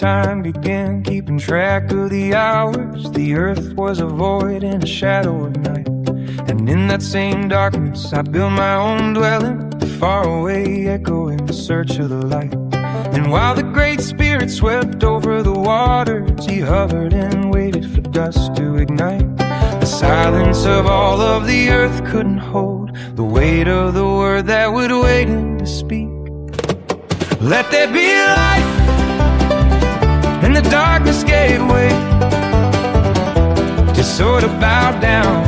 time began, keeping track of the hours. The earth was a void and a shadow of night. And in that same darkness I built my own dwelling, far away, echo in search of the light. And while the Great Spirit swept over the waters, he hovered and waited for dust to ignite. The silence of all of the earth couldn't hold the weight of the word that would wait him to speak. Let there be light, and the darkness gave way, just sort of bowed down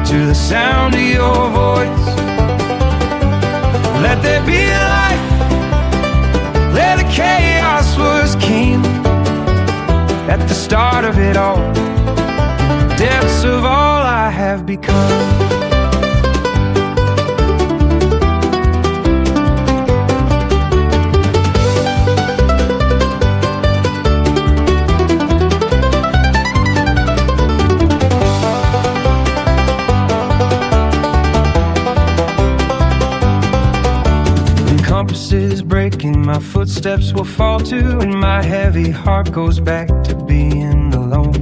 to the sound of your voice. Let there be light, where the chaos was king. At the start of it all, depths of all I have become. Compasses breaking, my footsteps will fall too, and my heavy heart goes back to being alone.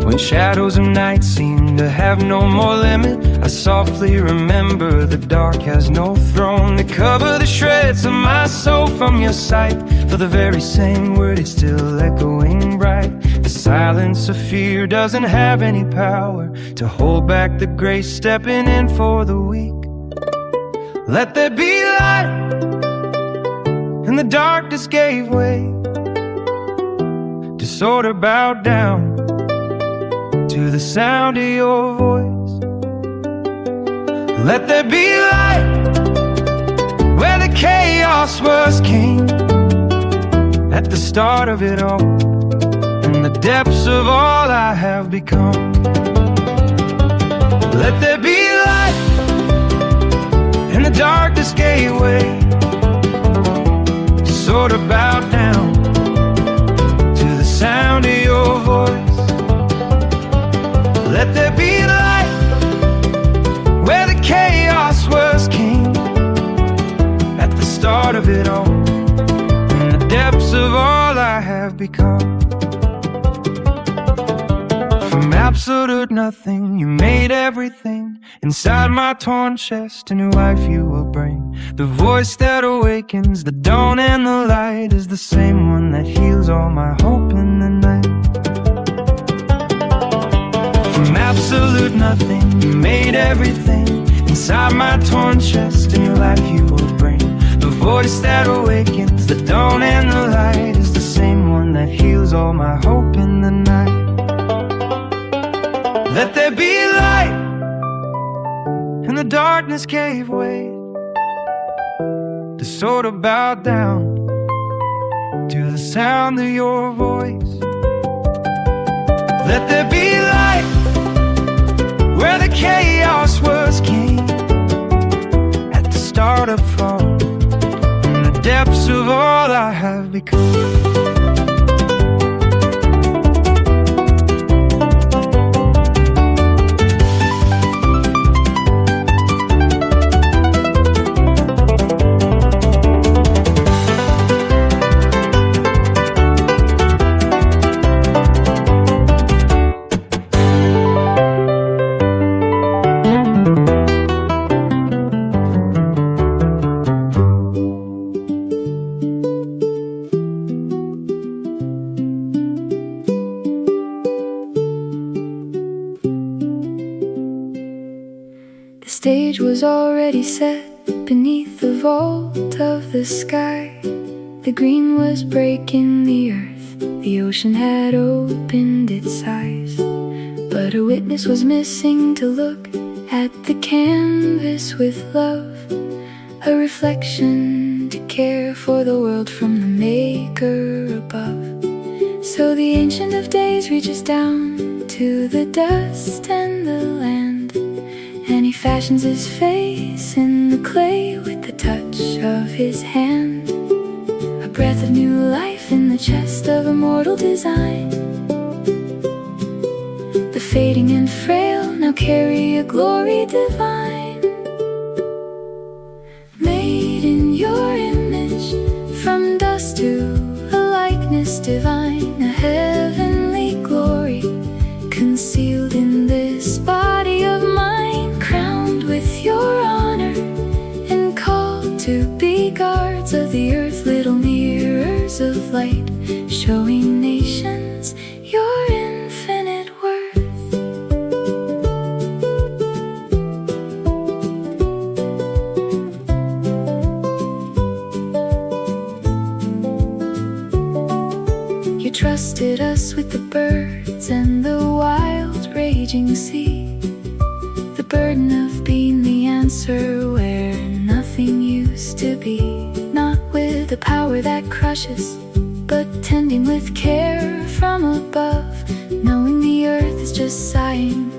When shadows of night seem to have no more limit, I softly remember the dark has no throne to cover the shreds of my soul from your sight. For the very same word is still echoing bright. The silence of fear doesn't have any power to hold back the grace stepping in for the weak. Let there be light, and the darkness gave way. Disorder bowed down to the sound of your voice. Let there be light, where the chaos was king. At the start of it all, and the depths of all I have become. Let there be light, and the darkness gave way, sort of bowed down to the sound of your voice. Let there be light, where the chaos was king. At the start of it all, in the depths of all I have become. From absolute nothing, you made everything. Inside my torn chest, a new life you will bring. The voice that awakens the dawn and the light is the same one that heals all my hope in the night. From absolute nothing, you made everything. Inside my torn chest, a new life you will bring. The voice that awakens the dawn and the light is the same one that heals all my hope in the night. Let there be light, and the darkness gave way. The sort of bowed down to the sound of your voice. Let there be light, where the chaos was king. At the start of fall, in the depths of all I have become. The stage was already set beneath the vault of the sky. The green was breaking the earth, the ocean had opened its eyes. But a witness was missing to look at the canvas with love, a reflection to care for the world from the maker above. So the Ancient of Days reaches down to the dust and the land, and he fashions his face in the clay with the touch of his hand. A breath of new life in the chest of immortal design. The fading and frail now carry a glory divine. Made in your image, divine, a heavenly glory, concealed in this body of mine, crowned with your honor, and called to be guards of the earth, little mirrors of light, showing nations your infinite worth. You trusted us with the birds and the wild raging sea, the burden of being the answer where nothing used to be. Not with the power that crushes, but tending with care from above, knowing the earth is just sighing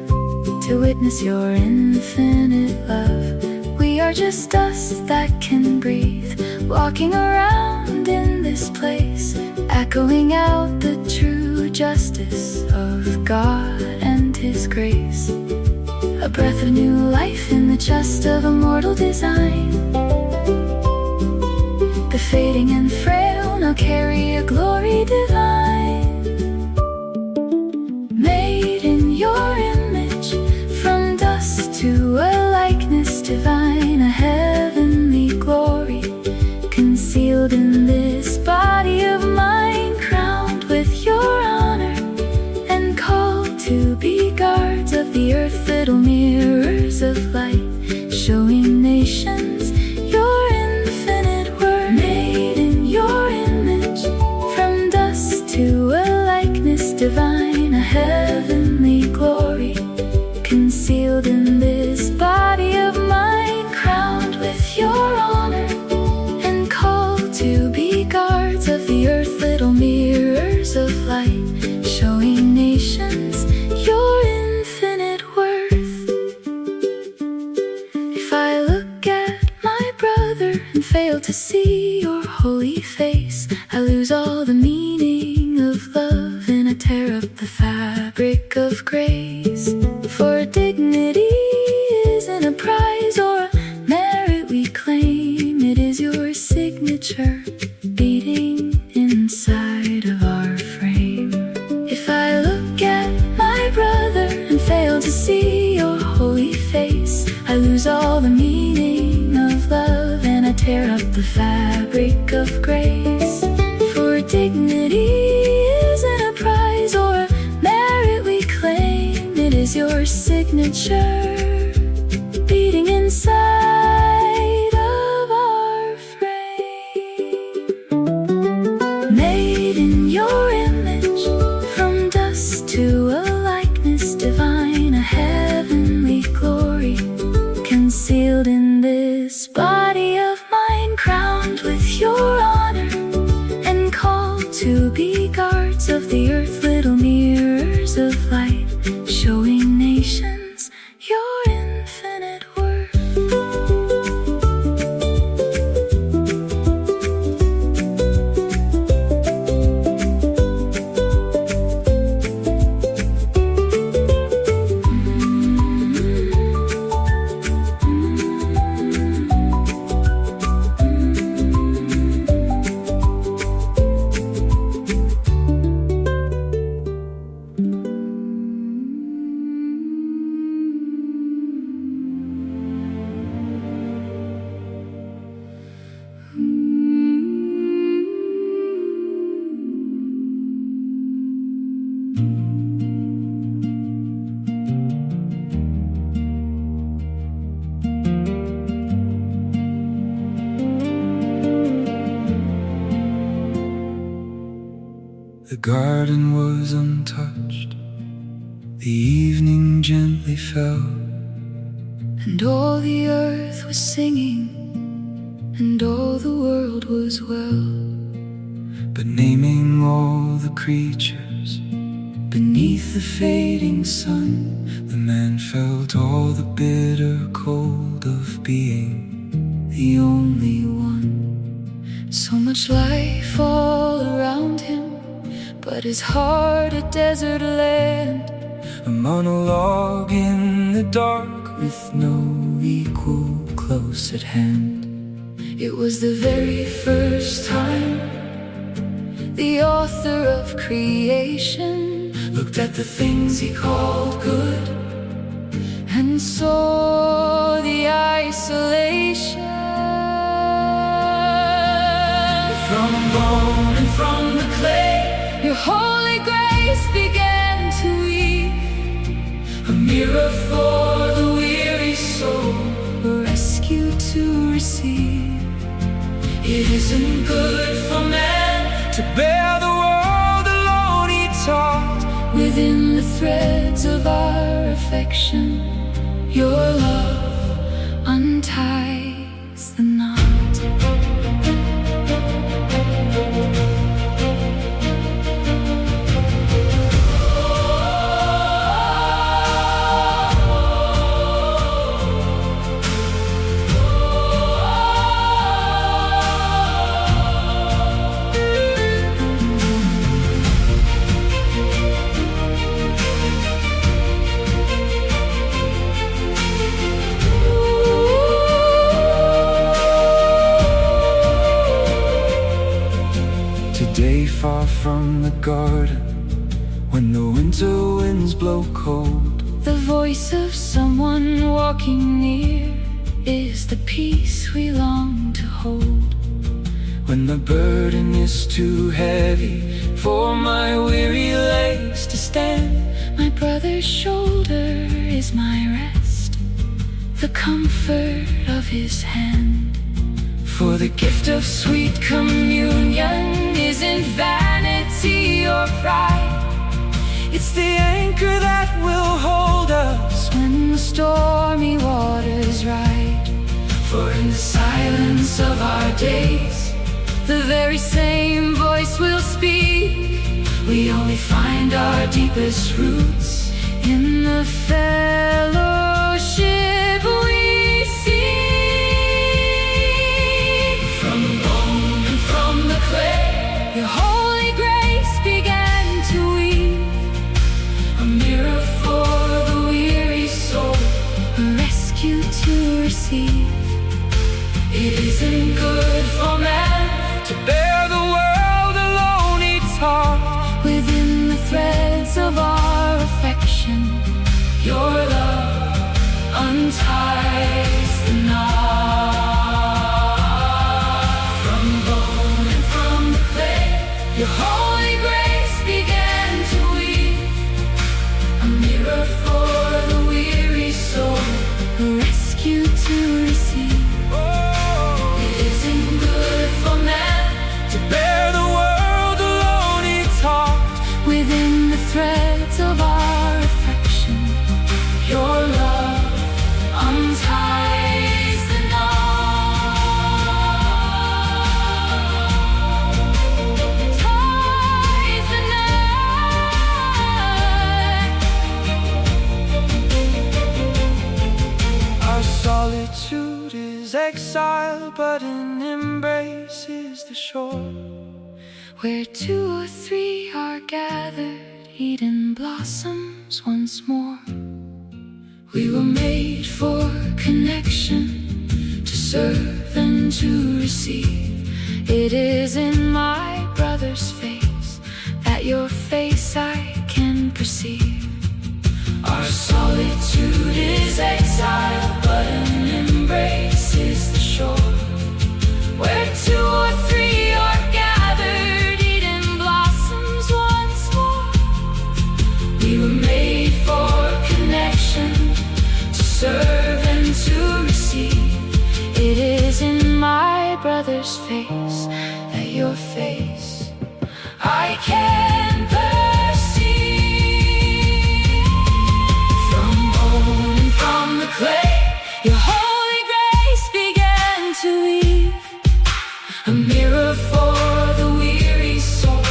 to witness your infinite love. We are just dust that can breathe, walking around in this place, echoing out the true justice of God and His grace. A breath of new life in the chest of immortal design. The fading and frail now carry a glory divine. Made in your image, from dust to a likeness divine, a heavenly glory, concealed in this body of mine, crowned with your honor, and called to be guards of the earth, little mirrors of light, showing nations your infinite worth. Made in your image, from dust to a likeness divine, a heavenly glory, concealed in this body of mine, crowned with your honor, and called to be guards of the earth, little mirrors of light, showing nations your infinite worth. If I look at my brother and fail to see your holy face, I lose all the meaning of love, and I tear up the fabric of grace. For dignity isn't a prize or a merit we claim, it is your signature beating inside of our frame. If I look at my brother and fail to see your holy face, I lose all the meaning of love, and I tear up the fabric of grace. For dignity isn't a prize or a merit we claim, it is your signature beating inside of our frame. Made in your image, from dust to a likeness divine, a heavenly glory, concealed in this body of mine, crowned with your honor, and called to be guards of the earth, little mirrors of light, showing nations your infinite worth. The garden was untouched, the evening gently fell, And all the earth was singing, and all the world was well. but naming all the creatures beneath the fading sun, the man felt all the bitter cold of being the only one. So much life all around him, but his heart a desert land. A monologue in the dark with no equal close at hand. It was the very first time the author of creation, looked at the things he called good, and saw the isolation. from bone and from the clay, Your holy grace began to weave, a mirror for the weary soul, a rescue to receive. It isn't good for man to bear the world alone, he taught. Within the threads of our affection, your love unties the knot. Today, far from the garden, when the winter winds blow cold, The voice of someone walking near is the peace we long to hold. when the burden is too heavy for my weary legs to stand, My brother's shoulder is my rest, the comfort of his hand. for the gift of sweet Communion isn't vanity or pride. it's the anchor that will hold us When the stormy waters ride, for in the silence of our days, the very same voice will speak. we only find our deepest roots In the fellowship we seek. from bone and from the clay, Your holy grace began to weave, a mirror for the weary soul. a rescue to receive. It isn't good for man to bear the world alone, he taught. Within the threads of our affection, Your love unties the knot. From bone and from the clay, your holy grace began to weave, a mirror for the weary soul. a rescue to receive. It isn't good for man to bear the world alone, he taught. Within the threads of our affection, Your love unties the knot. ties the knot. Our solitude is exile, but an embrace is the shore. Where two or three are gathered, Eden blossoms once more. We were made for connection, to serve and to receive. It is in my brother's face that your face I can perceive. Our solitude is exile, but an embrace is the shore. Where two or three are gathered, Eden blossoms once more. We were made for connection, to serve and to receive. It is in my brother's face that your face I can perceive. From bone and from the clay, Your holy grace began to weave, a mirror for the weary soul.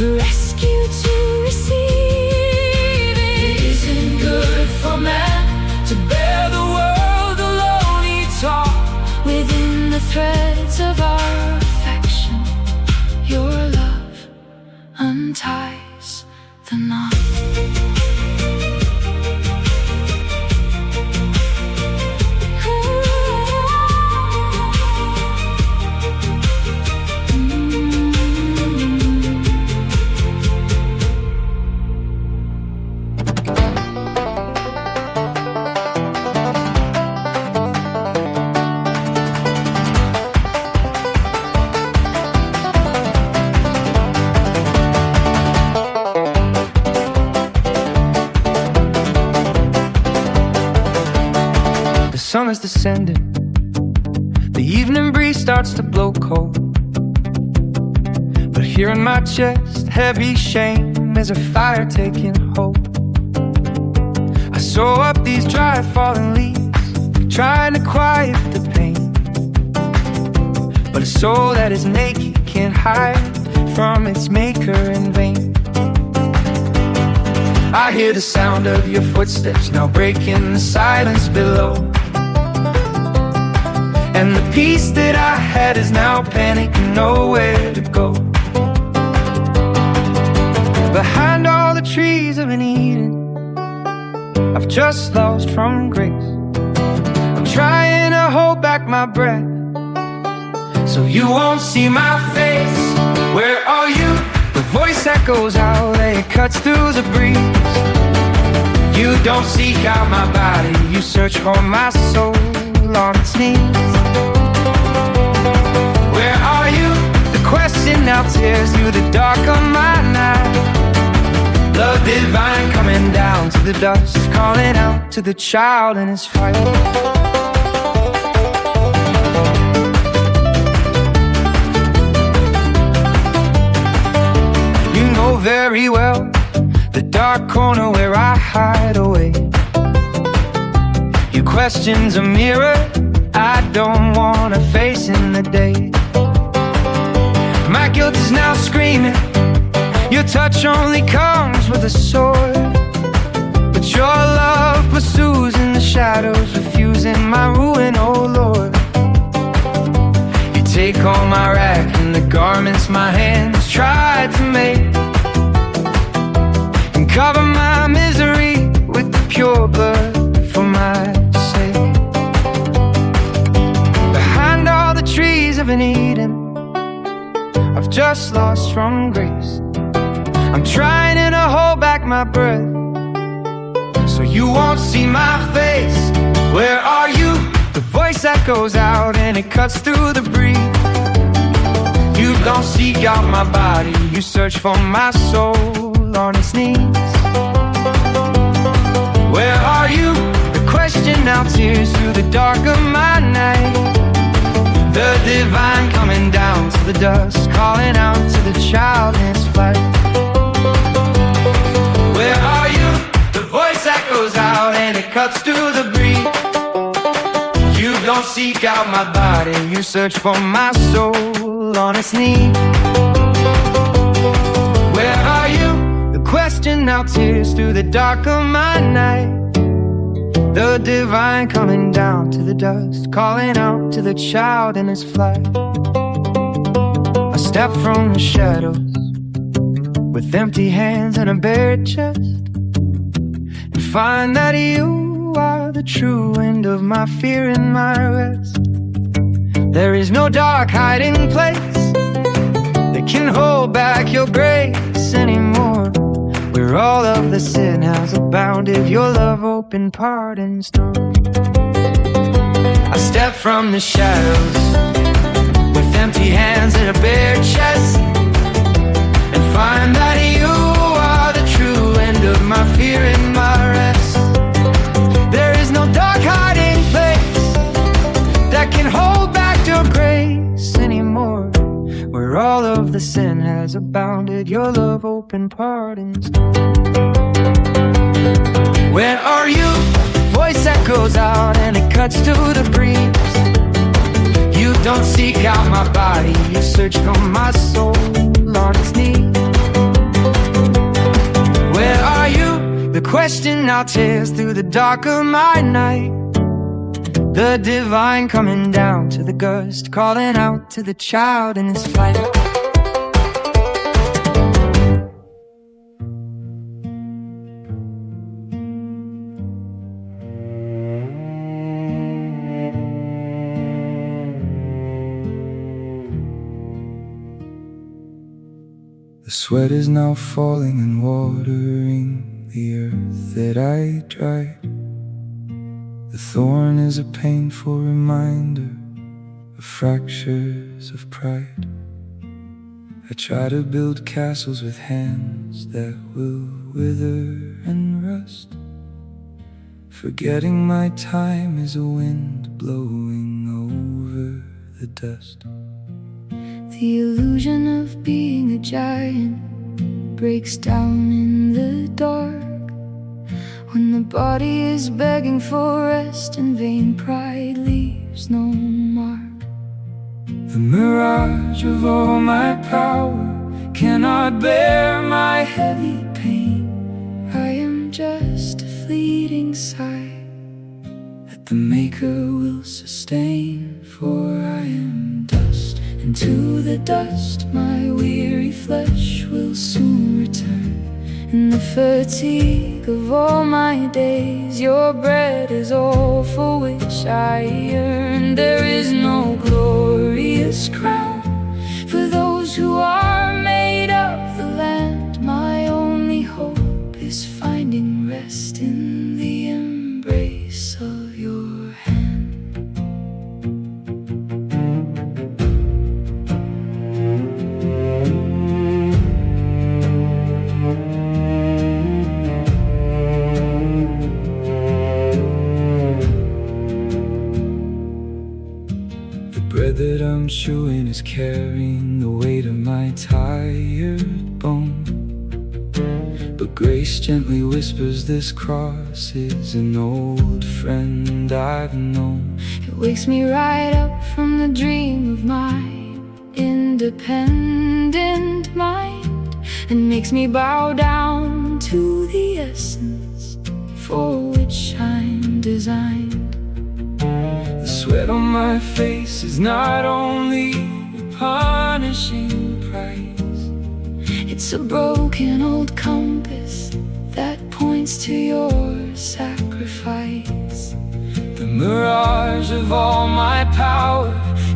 a rescue to receive. It isn't good for man to bear the world alone, he taught. Within the threads of our affection, your love unties the knot. sun is descending. The evening breeze starts to blow cold, but here in my chest, heavy shame is a fire taking hold. I sew up these dry fallen leaves, trying to quiet the pain, but a soul that is naked can't hide from its maker in vain. I hear the sound of your footsteps now breaking the silence below, and the peace that I had is now panicking, nowhere to go. Behind all the trees of an Eden I've just lost from grace, I'm trying to hold back my breath so you won't see my face. Where are you? The voice echoes out, it cuts through the breeze. You don't seek out my body, you search for my soul on its knees. Where are you? The question now tears through the dark of my night. Love divine coming down to the dust, calling out to the child in his fight. You know very well the dark corner where I hide away. Your question's a mirror I don't wanna face in the day. My guilt is now screaming, your touch only comes with a sword, but your love pursues in the shadows, refusing my ruin, oh Lord. You take all my wrath and the garments my hands tried to make, and cover my misery with the pure blood for my sake. Behind all the trees of an Eden I've just lost from grace, I'm trying to hold back my breath so you won't see my face. Where are you? The voice echoes out and it cuts through the breeze. You don't seek out my body, you search for my soul on its knees. Where are you? The question now tears through the dark of my night. The divine coming down to the dust, calling out to the child in its flight. Where are you? The voice echoes out and it cuts through the breeze. You don't seek out my body, you search for my soul on its knees. Where are you? The question now tears through the dark of my night. The divine coming down to the dust, calling out to the child in his flight. I step from the shadows with empty hands and a bare chest, and find that you are the true end of my fear and my rest. There is no dark hiding place that can hold back your grace anymore. Where all of the sin has abounded, your love open pardon's door. I step from the shadows with empty hands and a bare chest, and find that you are the true end of my fear and my rest. There is no dark hiding place that can hold back your grace anymore. Where all of the sin has abounded, your love open pardons. Where are you? Voice echoes out and it cuts to the breeze. You don't seek out my body, you search for my soul on its knees. Where are you? The question now tears through the dark of my night. The divine coming down to the gust, calling out to the child in his flight. The sweat is now falling and watering the earth that I dried. The thorn is a painful reminder of fractures of pride. I try to build castles with hands that will wither and rust, Forgetting my time is a wind blowing over the dust. The illusion of being a giant breaks down in the dark when the body is begging for rest and vain pride leaves no mark. The mirage of all my power cannot bear my heavy pain. I am just a fleeting sigh that the Maker will sustain, for I am dust. and to the dust my weary flesh will soon return. In the fatigue of all my days, your bread is all for which I yearn. There is no glorious crown for those who are made of the land. My only hope is finding rest in the embrace of your hand. Bread that I'm chewing is carrying the weight of my tired bone, but grace gently whispers this cross is an old friend I've known. It wakes me right up from the dream of my independent mind and makes me bow down to the essence for which I'm designed. The sweat on my face is not only a punishing price, it's a broken old compass that points to your sacrifice. the mirage of all my power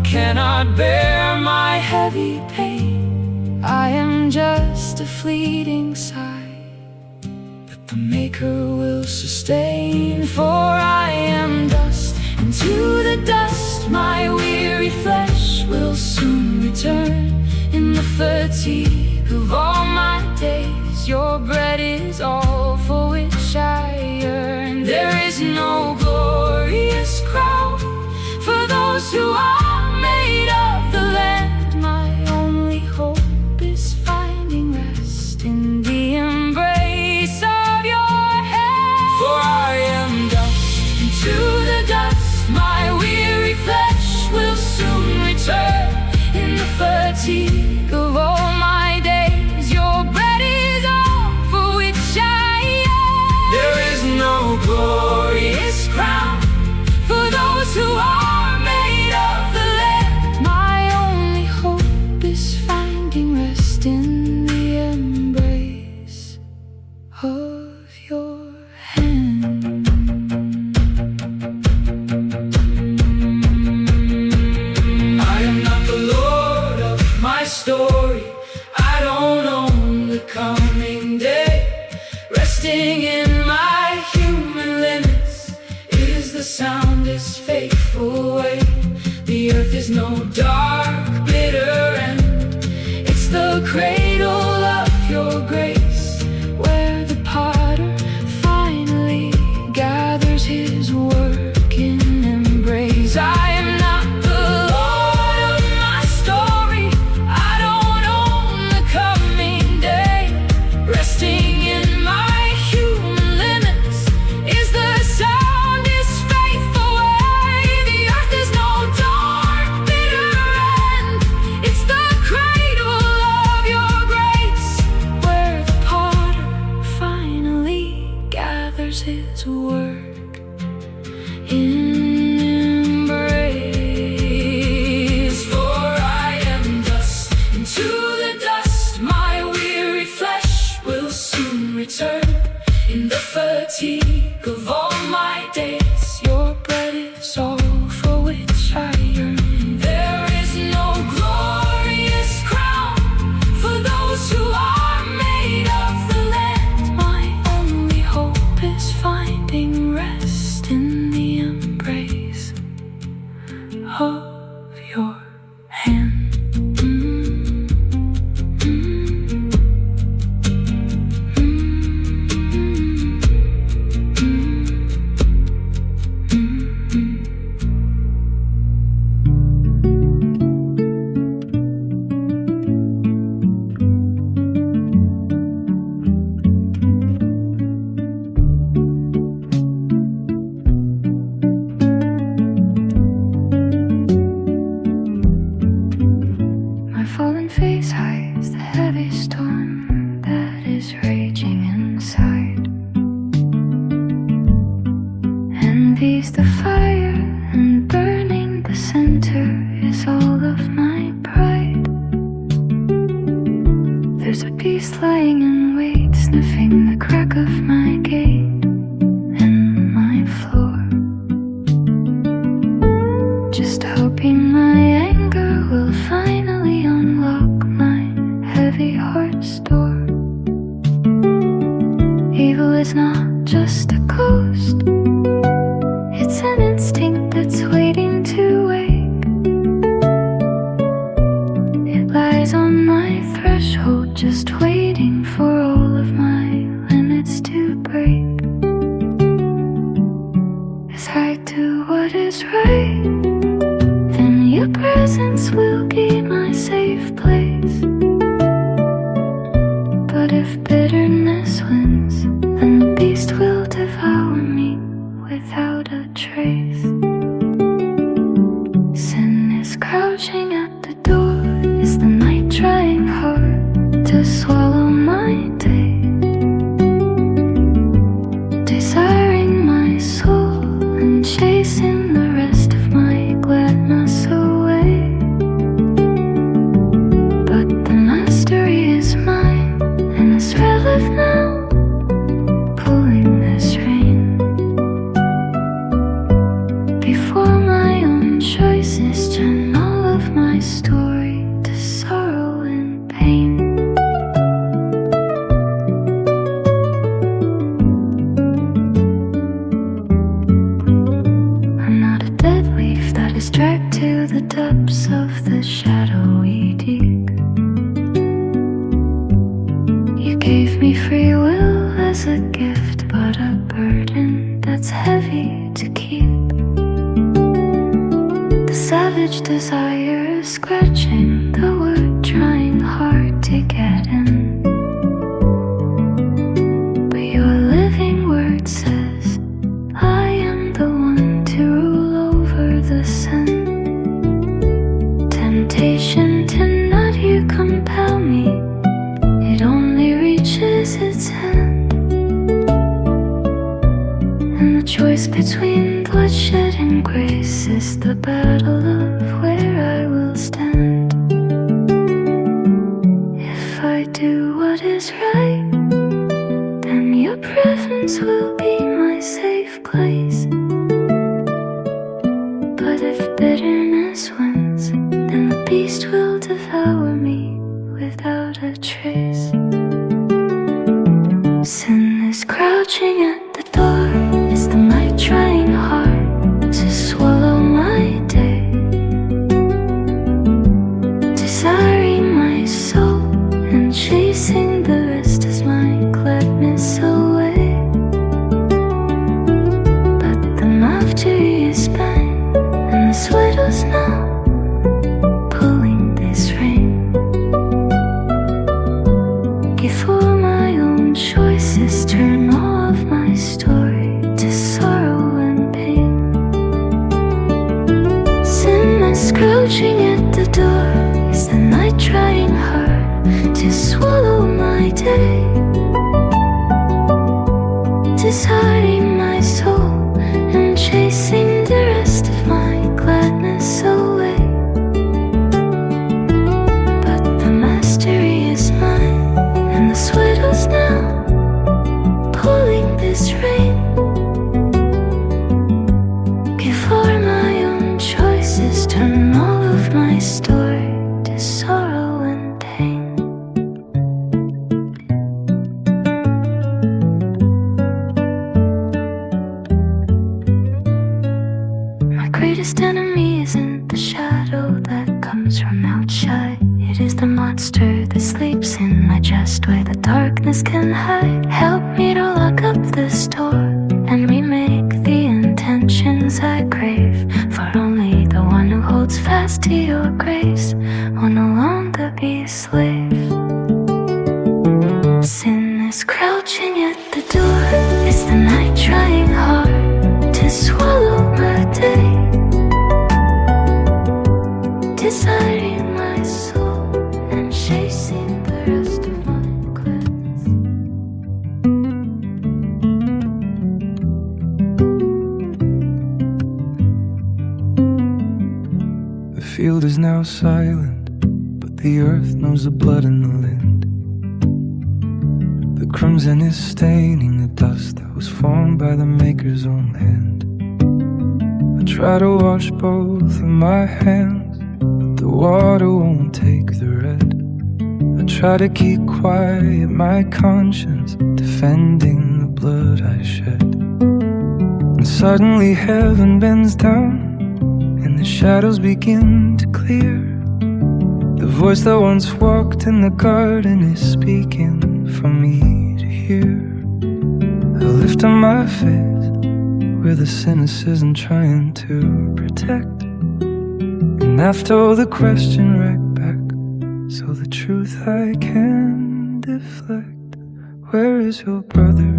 cannot bear my heavy pain. I am just a fleeting sigh But the Maker will sustain, for I am dust, and to the dust my weary flesh will soon return. In the fatigue of all my days, your bread is all for which I yearn. There is no glorious crown for those who are made of the land. My only hope is finding rest in the embrace of your hand. for I am dust. And to the dust my weary flesh will soon return. In the fatigue of all my days, your bread is all for which I yearn. There is no glorious crown for those who are made of the land. My only hope is finding rest in the embrace of your hand. I am not the Lord of my story. I don't own the coming day. Resting in my human limits is the soundest, faithful way. The earth is no dark, bitter end. It's the cradle of your grace, Where the potter finally gathers his work in embrace. I am not the Lord of my story. I don't own the coming day. Resting in my human limits is the soundest, faithful way. The earth is no dark, bitter end. It's the cradle of your grace, where the potter finally gathers his work in embrace. for I am dust. And to the dust my weary flesh will soon return. In the fatigue of all my days, your bread is all for which I yearn. There is no glorious crown for those who are made of the land. My only hope is finding rest in the embrace of your hand. is raging inside. Envy's the fire, and burning the center is all of my pride. There's a beast lying in wait, sniffing the crack of my gate and my floor. Just hoping my anger will finally unlock my heavy heart's door. Evil is not just a ghost, it's an instinct that's waiting to wake. It lies on my threshold, just waiting for all of my limits to break. As I do what is right, then your presence will be my safe place. But if bitterness wins, then the beast will devour me without a trace. Sin is crouching at the door, is the night trying hard to swallow my day, desiring my soul and chasing the rest of my gladness away. But the mastery is mine, and it's relief now, pulling this rain. Before my own choices turn all of my story to sorrow and pain. I'm not a dead leaf that is dragged to the depths of the shadowy deep. You gave me free will as a gift, but a burden that's heavy to keep. The savage desire is scratching the wood, trying hard to get in. But your living word says I am the one to rule over the sin. Temptation to not you compel me, it only reaches its end. And the choice between bloodshed and grace is the battle of where I will stand. If I do what is right, then your presence will be my safe place. But if bitterness wins, then the beast will devour me without a trace. Sin is crouching at the door, is the night trying hard to swallow my day, desiring my soul and chasing the rest as my gladness away. But the mastery is mine, and the sweat is now pulling this rain. Before my own choices turn all of my story to sorrow and pain. Sin is crouching at the door, is the night trying hard to swallow my day, desiring my soul and chasing the rest of my gladness away. But the mastery is mine, and the sweat is now pulling this rain. Before my own choices turn all of my story to sorrow and pain. My greatest enemy isn't the shadow that comes from outside. It is the monster that sleeps in my chest where the darkness can hide. Help me to lock up this door and remake the intentions I crave. For only the one who holds fast to your grace will no longer be a slave. Sin is crouching at the door, it's the night trying hard to swallow my day, desiring my soul and chasing the rest of my gladness. field is now silent, but the earth knows the blood in the land. The crimson is staining the dust that was formed by the Maker's own hand. I try to wash both of my hands, but the water won't take the red. I try to keep quiet my conscience, defending the blood I shed. And suddenly heaven bends down, and the shadows begin to clear. The voice that once walked in the garden is speaking for me to hear. I lift up my face where the cynicism trying to protect, and I throw the question right back so the truth I can deflect. Where is your brother?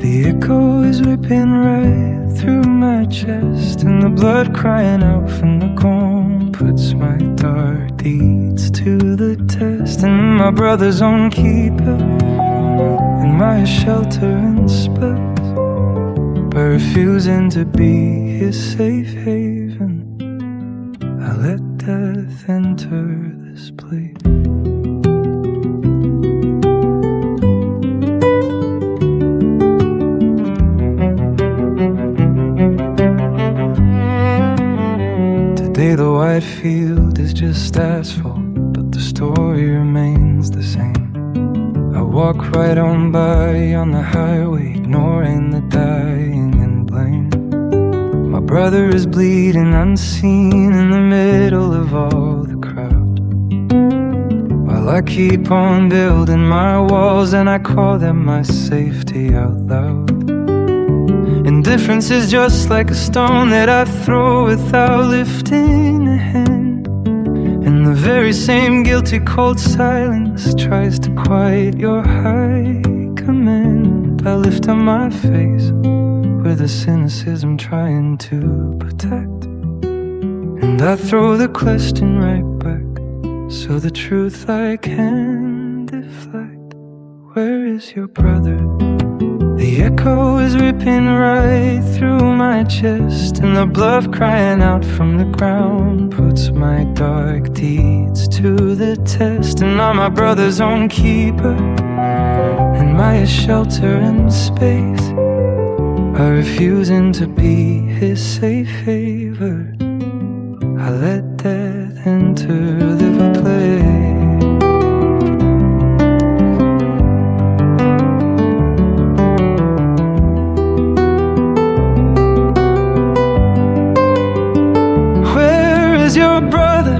The echo is ripping right through my chest, and the blood crying out from the comb puts my dark deeds to the test. And my brother's own keeper, and my shelter and spells, by refusing to be his safe haven, I let death enter this place. Today the wide field is just asphalt, but the story remains the same. I walk right on by on the highway, ignoring the dying and blame. My brother is bleeding unseen in the middle of all the crowd, while I keep on building my walls, and I call them my safety out loud. Indifference is just like a stone that I throw without lifting a hand, and the very same guilty cold silence tries to quiet your high command. I lift up my face where the cynicism trying to protect, and I throw the question right back so the truth I can deflect. Where is your brother? The echo is ripping right through my chest, and the blood crying out from the ground puts my dark deeds to the test. And I'm my brother's own keeper, and my shelter and space, by refusing to be his safe haven, I let death enter the place. Your brother,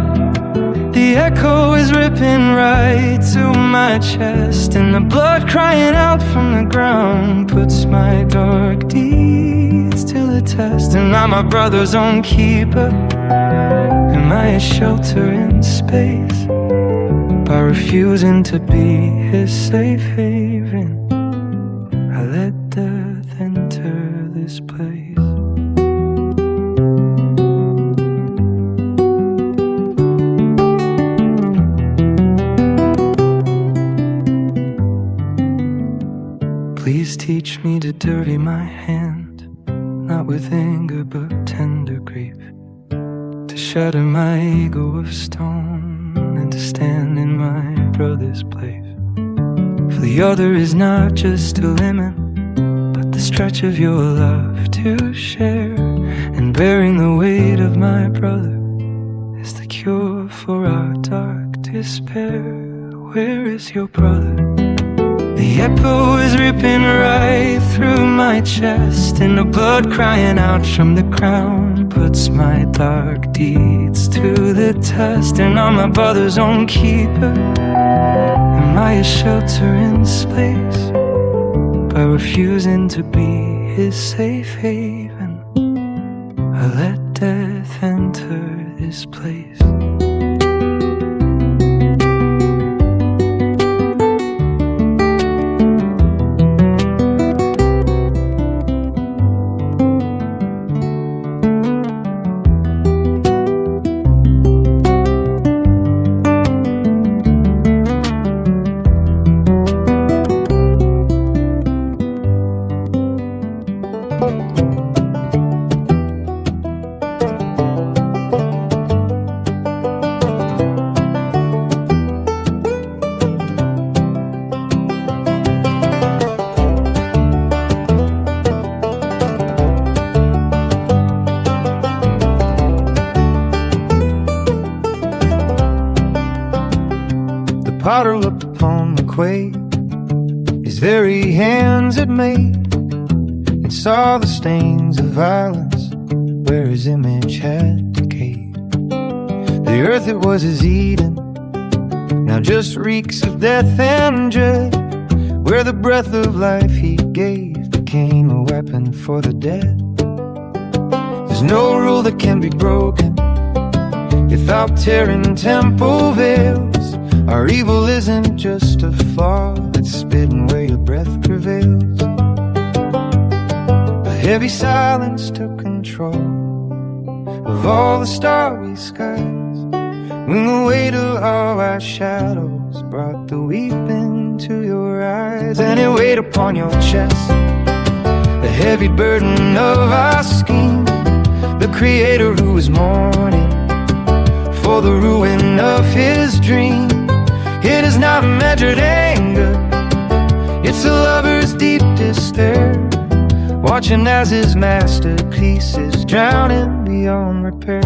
the echo is ripping right to my chest, and the blood crying out from the ground puts my dark deeds to the test. And I'm my brother's own keeper, and my shelter in space, by refusing to be his safe haven, I let death enter this place. Please teach me to dirty my hand, not with anger but tender grief, to shatter my ego of stone and to stand in my brother's place. For the other is not just a limit, but the stretch of your love to share, and bearing the weight of my brother is the cure for our dark despair. Where is your brother? The echo is ripping right through my chest, and the blood crying out from the ground puts my dark deeds to the test. And I'm my brother's own keeper, and my shelter in space, by refusing to be his safe haven, I let death enter this place. potter looked upon the quake his very hands had made, and saw the stains of violence where his image had decayed. The earth, it was his Eden, now just reeks of death and dread, where the breath of life he gave became a weapon for the dead. There's no rule that can be broken without tearing temple veils. Our evil isn't just a flaw, it's spitting where your breath prevails. A heavy silence took control of all the starry skies, when the weight of all our shadows brought the weeping to your eyes. And it weighed upon your chest, the heavy burden of our scheme, the creator who was mourning for the ruin of his dream. It is not measured anger, it's a lover's deep despair, watching as his masterpiece is drowning beyond repair.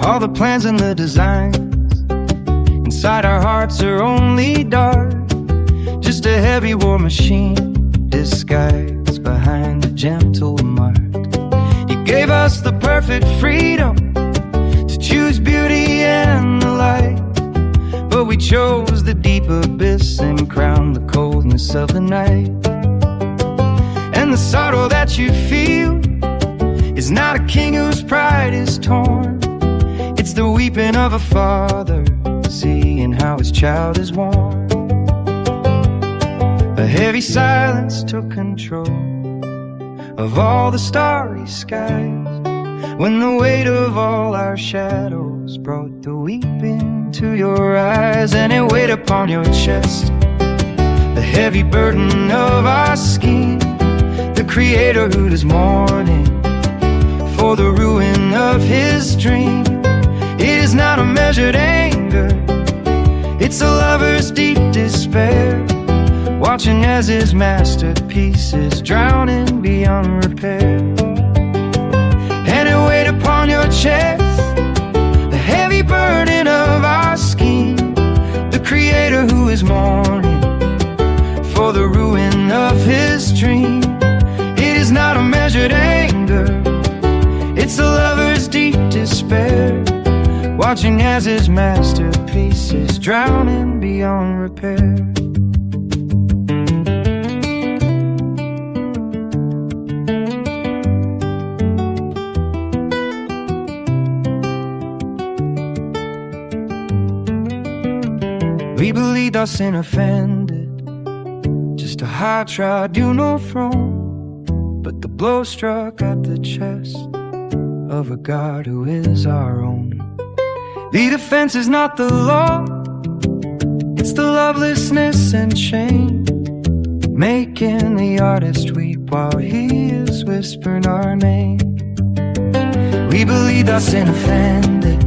All the plans and the designs inside our hearts are only dark, just a heavy war machine disguised behind a gentle mark. He gave us the perfect freedom to choose beauty and the light, but we chose the deep abyss and crowned the coldness of the night. And the sorrow that you feel is not a king whose pride is torn, it's the weeping of a father seeing how his child is worn. A heavy silence took control of all the starry skies, when the weight of all our shadows brought the weeping to your eyes. And it weighed upon your chest, the heavy burden of our scheme, the creator who is mourning for the ruin of his dream. It is not a measured anger, it's a lover's deep despair, watching as his masterpiece is drowning beyond repair. And it weighed upon your chest, the heavy burden of our scheme, the creator who is mourning for the ruin of his dream. It is not a measured anger, it's a lover's deep despair, watching as his masterpiece is drowning beyond repair. We believed our sin offended just a high tribunal throne, but the blow struck at the chest of a God who is our own. The defense is not the law, it's the lovelessness and shame, making the artist weep while he is whispering our name. We believed our sin offended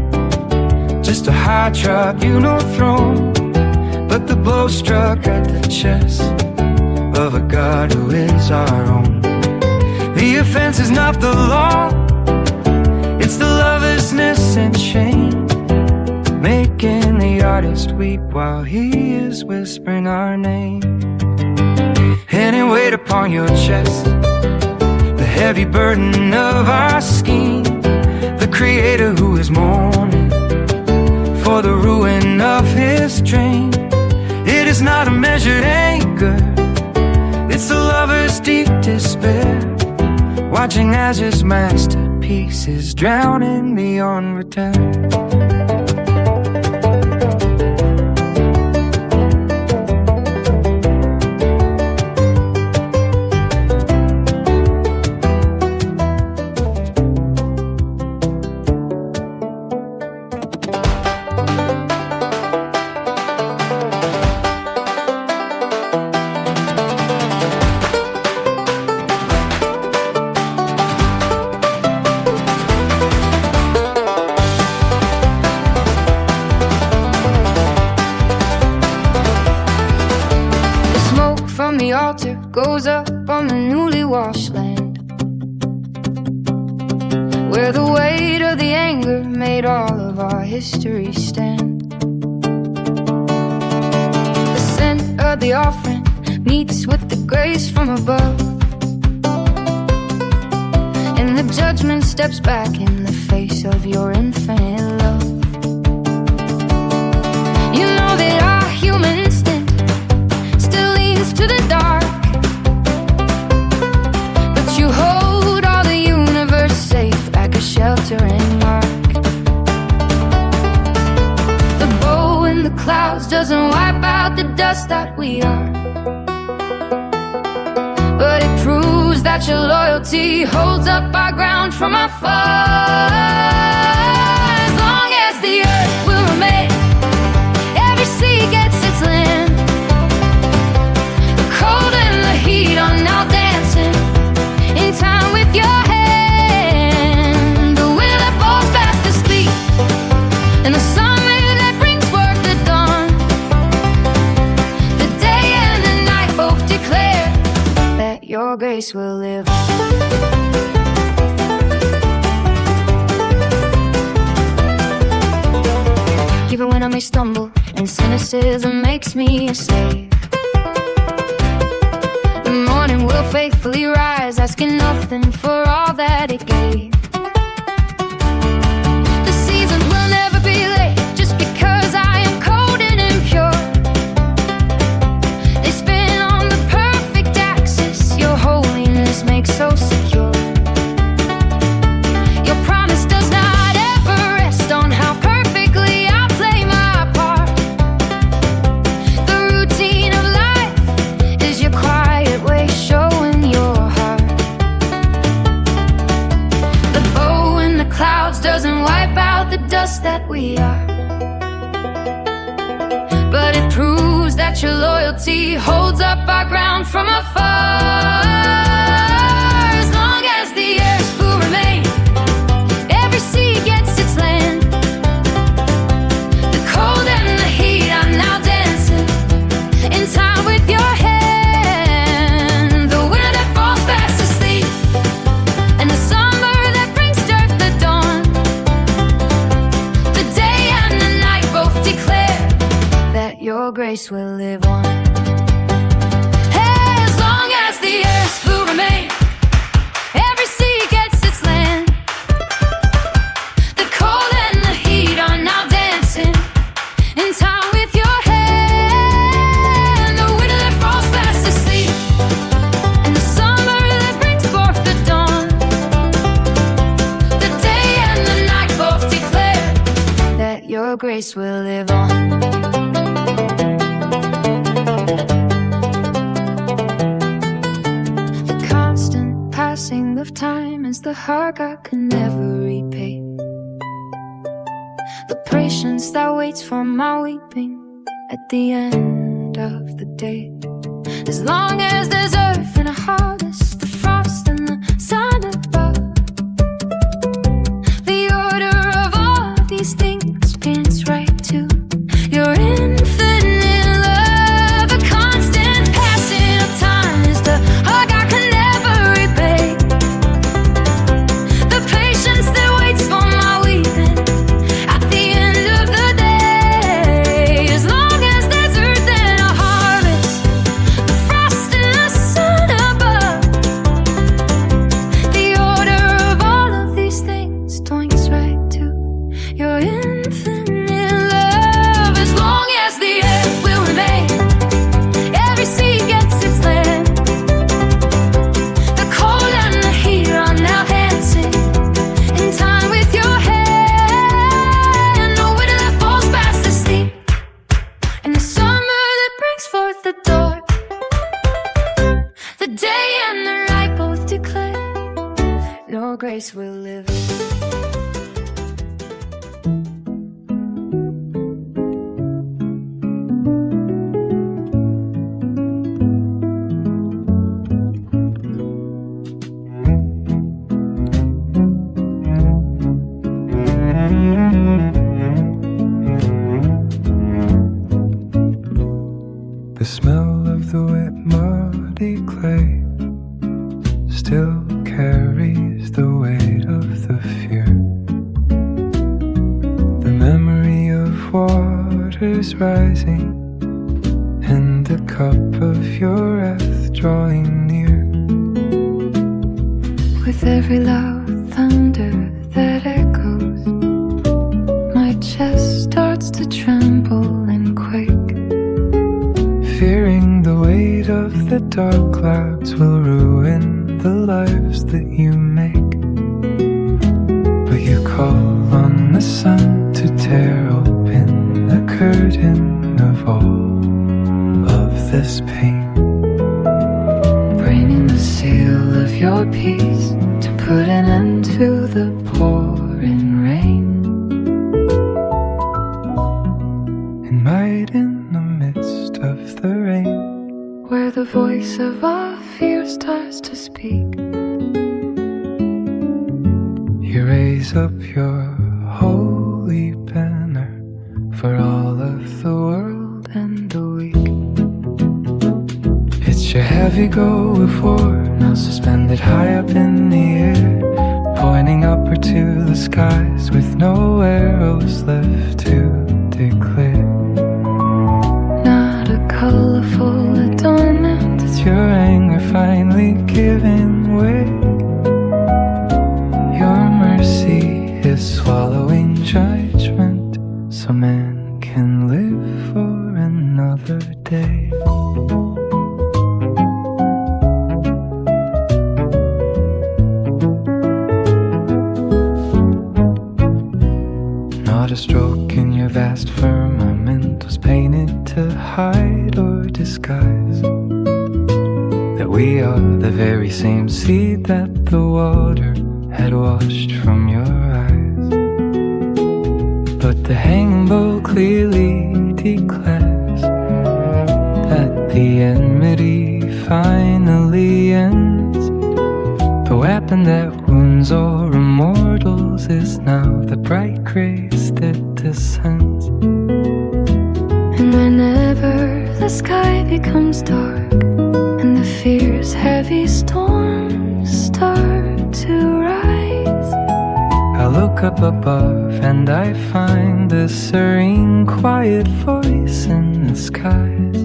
just a high tribunal throne, but the blow struck at the chest of a God who is our own. The offense is not the law, it's the lovelessness and shame, making the artist weep while he is whispering our name. And it weighed upon your chest, the heavy burden of our scheme, the creator who is mourning for the ruin of his dream. It is not a measured anger, it's the lover's deep despair, watching as his masterpiece is drowning beyond return. altar goes up on the newly washed land, where the weight of the anger made all of our history stand. The scent of the offering meets with the grace from above, and the judgment steps back in the face of your infinite love. You know that our human instinct still leans to the dark, but you hold all the universe safe like a sheltering ark. The bow in the clouds doesn't wipe out the dust that we are, but it proves that your loyalty holds up our ground from afar. As long as the earth will remain, every sea gets its land. The cold and the heat are now dancing in time with your hand. The winter that falls fast asleep, and the summer that brings forth the dawn. The day and the night both declare that your grace will live on. Even when I may stumble and cynicism makes me a slave, the morning will faithfully rise, asking nothing for all that it gave. The seasons will never be late just because I am cold and impure. They spin on the perfect axis your holiness makes so secure. Your promise does not ever rest on how perfectly I play my part. The routine of life is your quiet way showing your heart. The bow in the clouds doesn't wipe out the dust that we are, but it proves that your loyalty holds up our ground from afar. As long as the earth will remain, every sea gets its land. The cold and the heat are now dancing in time with your hand. The winter that falls fast asleep, and the summer that brings death the dawn. The day and the night both declare that your grace will live on. As long as the earth will remain, every sea gets its land. The cold and the heat are now dancing in time with your hand. The winter that falls fast asleep, and the summer that brings forth the dawn. The day and the night both declare that your grace will live on. The constant passing of time is the hug I can never repay. The patience that waits for my weeping at the end of the day. As long as there's earth and a harvest, the frost and the sun above, the order of all these things pins right to your infinite love. A constant passing of time is the hug I can never repay. The patience that waits for my weeping at the end of the day. As long as there's earth and a harvest, the frost and the sun above, the order of all of these things points right to your infinite love. As long as the earth will remain, every sea gets its land. The cold and the heat are now dancing in time with your hand. The winter that falls fast asleep, and the summer that brings forth the dawn. The day and the night both declare your grace will live. The smell of the wet mud tears rising, and the cup of your wrath drawing near. With every loud thunder that echoes, my chest starts to tremble and quake, fearing the weight of the dark clouds will ruin the lives that you make. But you call on the sun to tear open the curtain of all of this pain, bringing the seal of your peace to put an end to the pouring rain. and might in the midst of the rain, where the voice of our fear starts to speak. you raise up your holy banner for all of the world and the weak. It's your heavy go of war, now suspended high up in the air, pointing upward to the skies with no arrows left to declare. Not a colorful adornment, It's your anger finally giving way. Your mercy is swallowing judgment, so man can live for another day. Not a stroke in your vast firmament was painted to hide or disguise that we are the very same seed that the water had washed from your eyes. But the hanging bow clearly declares that the enmity finally ends. The weapon that wounds all immortals is now the bright grace that descends. and whenever the sky becomes dark and the fierce heavy storms start to rise, I look up above and I find a serene, quiet voice in the skies.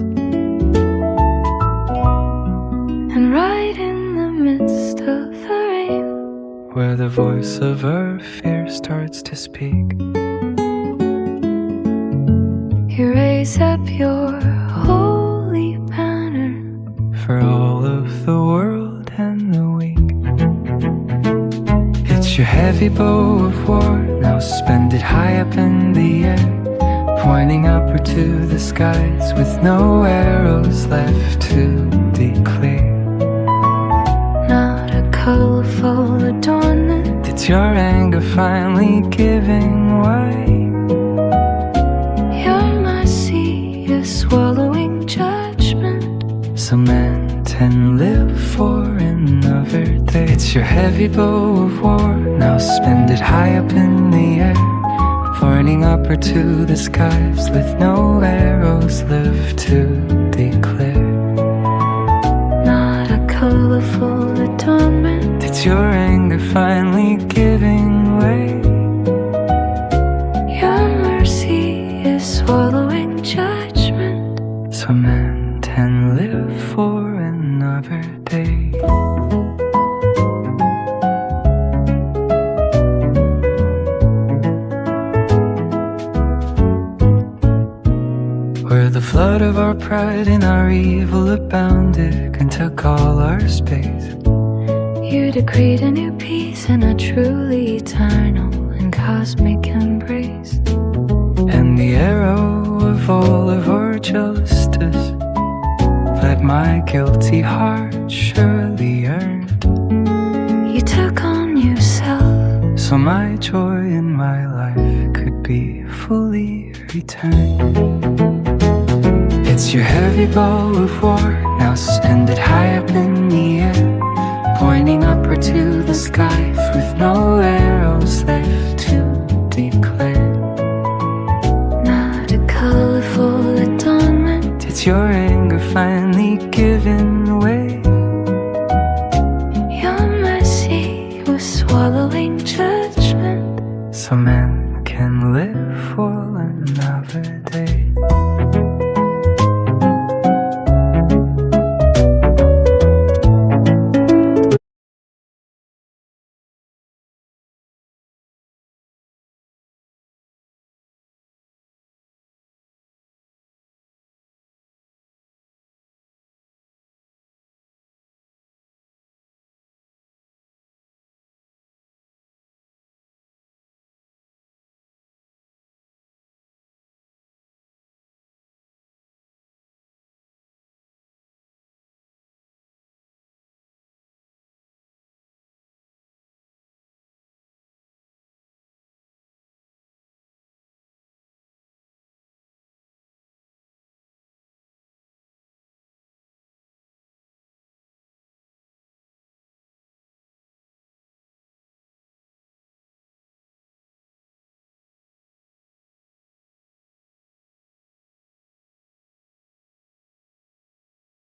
and right in the midst of the rain, Where the voice of our fear starts to speak, you raise up your holy banner for all of the world and the weak. It's your heavy bow of war, now suspended high up in the air, pointing upward to the skies with no arrows left to declare. not a colorful adornment, It's your anger finally giving way. your mercy is swallowing judgment, So man can live for another day. It's your heavy bow of war, now suspended high up in the air, pointing upward to the skies with no arrows left to declare. not a colorful adornment, It's your anger finally giving way. your mercy is swallowing judgment, So man can live for another day. Where the flood of our pride and our evil abounded and took all our space, you decreed a new peace and a truly eternal and cosmic embrace. and the arrow of all of our justice that my guilty heart surely earned. You took on yourself, So my joy in my life could be fully returned. It's your heavy bow of war, now suspended high up in the air, pointing upward to the skies with no arrows left to declare. not a colorful adornment, It's your anger finally giving way. your mercy was swallowing judgment, So man can live